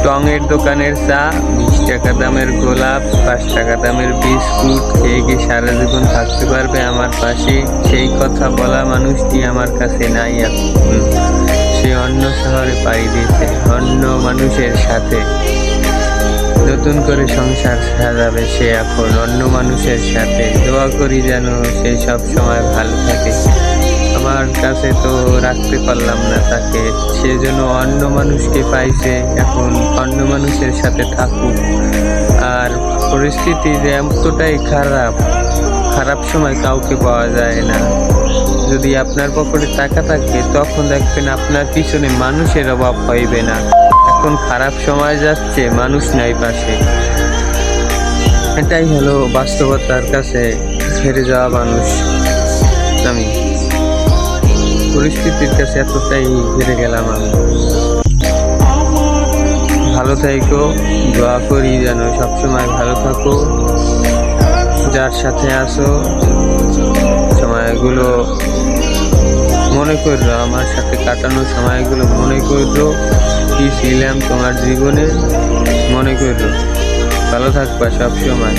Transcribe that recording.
টঙের দোকানের চা, 20 টাকা দামের গোলাপ, 5 টাকা দামের বিস্কুট খেয়ে কি সারা জীবন থাকতে পারবে আমার পাশে? সেই কথা বলা মানুষটি আমার কাছে নাই এখন। সে অন্য শহরে পাড়ি দিয়েছে, অন্য মানুষের সাথে নতুন করে সংসার সাজাবে সে এখন অন্য মানুষের সাথে। দোয়া করি যেন সে সব সময় ভালো থাকে। আমার কাছে তো রাখতে পারলাম না তাকে, সে যেন অন্য মানুষকে পাইছে, এখন অন্য মানুষের সাথে থাকুক। আর পরিস্থিতি যে এতটাই খারাপ, খারাপ সময় কাউকে পাওয়া যায় না। যদি আপনার পকেটে টাকা থাকে তখন দেখবেন আপনার পিছনে মানুষের অভাব হইবে না। এখন খারাপ সময় যাচ্ছে, মানুষ নাই পাশে। এটাই হলো বাস্তবতার কাছে হেরে যাওয়া মানুষ। আমি পরিস্থিতির কাছে এতটাই হেরে গেলাম আমি। ভালো থাকো, দোয়া করি যেন সবসময় ভালো থাকো। যার সাথে আসো সময়গুলো মনে করো, আমার সাথে কাটানো সময়গুলো মনে করো, কি ছিলাম তোমার জীবনে মনে করো। ভালো থাকবা সব সময়।